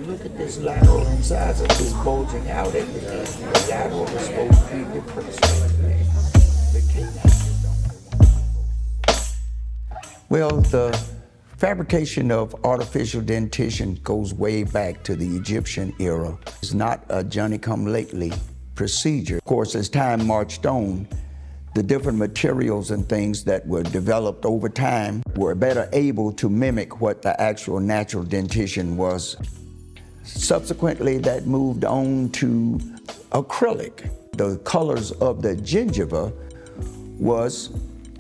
Look at this lateral incisor is bulging out at the end. The lateral is supposed to be depressed. Well, the fabrication of artificial dentition goes way back to the Egyptian era. It's not a Johnny-come-lately procedure. Of course, as time marched on, the different materials and things that were developed over time were better able to mimic what the actual natural dentition was. Subsequently, that moved on to acrylic. The colors of the gingiva was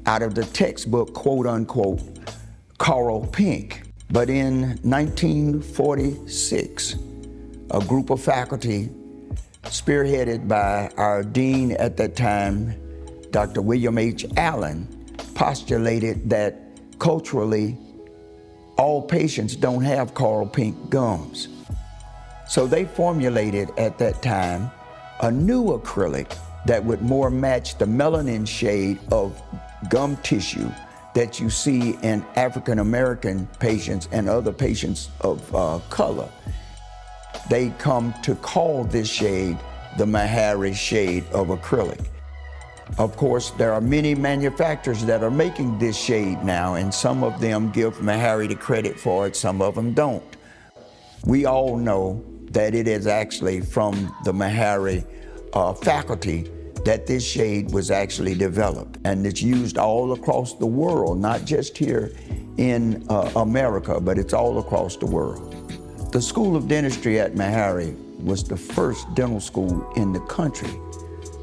out of the textbook, quote unquote, coral pink. But in 1946, a group of faculty spearheaded by our dean at that time, Dr. William H. Allen, postulated that culturally, all patients don't have coral pink gums. So they formulated at that time a new acrylic that would more match the melanin shade of gum tissue that you see in African American patients and other patients of color. They come to call this shade the Meharry Shade of acrylic. Of course, there are many manufacturers that are making this shade now, and some of them give Meharry the credit for it, some of them don't. We all know that it is actually from the Meharry faculty that this shade was actually developed. And it's used all across the world, not just here in America, but it's all across the world. The School of Dentistry at Meharry was the first dental school in the country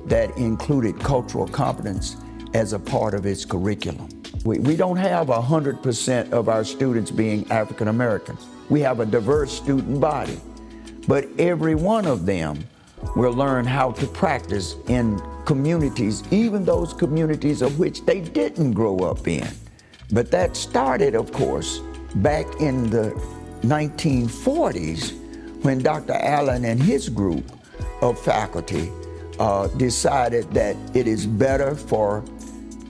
that included cultural competence as a part of its curriculum. We don't have 100% of our students being African Americans. We have a diverse student body, but every one of them will learn how to practice in communities, even those communities of which they didn't grow up in. But that started, of course, back in the 1940s when Dr. Allen and his group of faculty decided that it is better for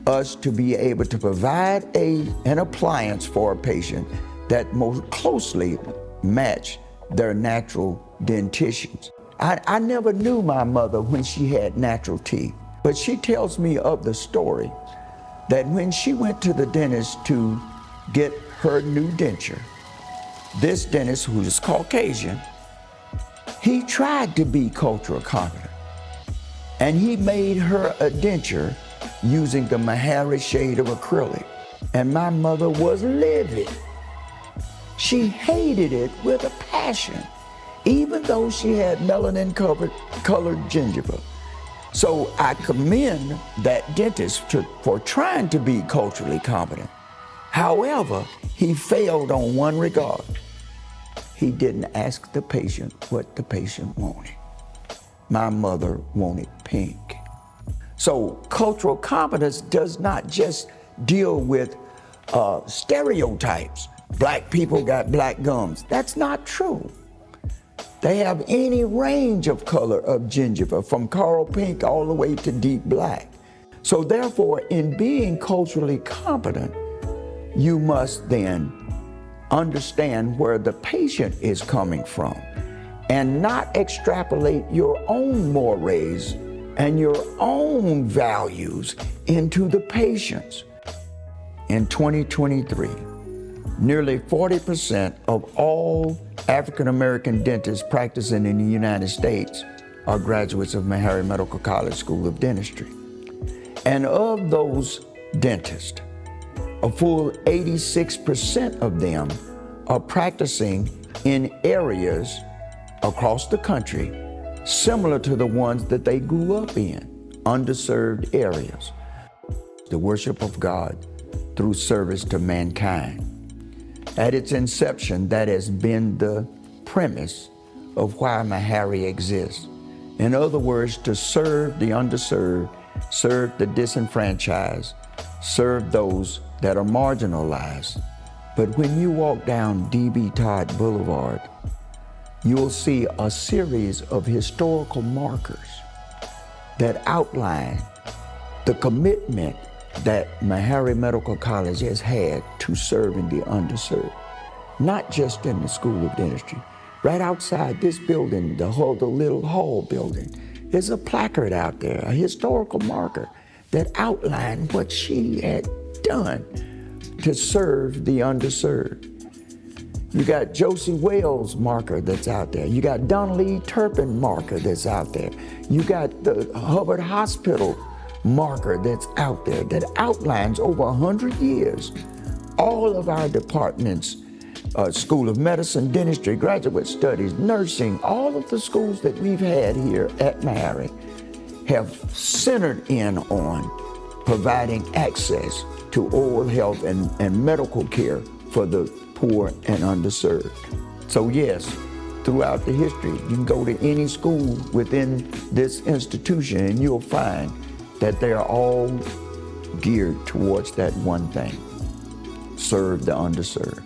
us to be able to provide an appliance for a patient that most closely match their natural dentitions. I never knew my mother when she had natural teeth, but she tells me of the story that when she went to the dentist to get her new denture, this dentist, who is Caucasian, he tried to be cultural competent, and he made her a denture using the Meharry shade of acrylic, and my mother was livid. She hated it with a passion, even though she had melanin-colored gingiva. So I commend that dentist for trying to be culturally competent. However, he failed on one regard. He didn't ask the patient what the patient wanted. My mother wanted pink. So cultural competence does not just deal with stereotypes. Black people got black gums. That's not true. They have any range of color of gingiva, from coral pink all the way to deep black. So therefore, in being culturally competent, you must then understand where the patient is coming from and not extrapolate your own mores and your own values into the patient's. In 2023, nearly 40% of all African American dentists practicing in the United States are graduates of Meharry Medical College, School of Dentistry. And of those dentists, a full 86% of them are practicing in areas across the country similar to the ones that they grew up in, underserved areas. The worship of God through service to mankind. At its inception, that has been the premise of why Meharry exists. In other words, to serve the underserved, serve the disenfranchised, serve those that are marginalized. But when you walk down D.B. Todd Boulevard, you'll see a series of historical markers that outline the commitment that Meharry Medical College has had to serving the underserved, not just in the School of Dentistry, Right outside this building, the little hall building, there's a placard out there, a historical marker that outlined what she had done to serve the underserved. You got Josie Wales marker that's out there. You got Donnelly Turpin marker that's out there. You got the Hubbard Hospital marker that's out there that outlines over 100 years all of our departments, School of Medicine, Dentistry, Graduate Studies, Nursing, all of the schools that we've had here at Meharry have centered in on providing access to oral health and medical care for the poor and underserved. So yes, throughout the history, you can go to any school within this institution and you'll find that they are all geared towards that one thing: serve the underserved.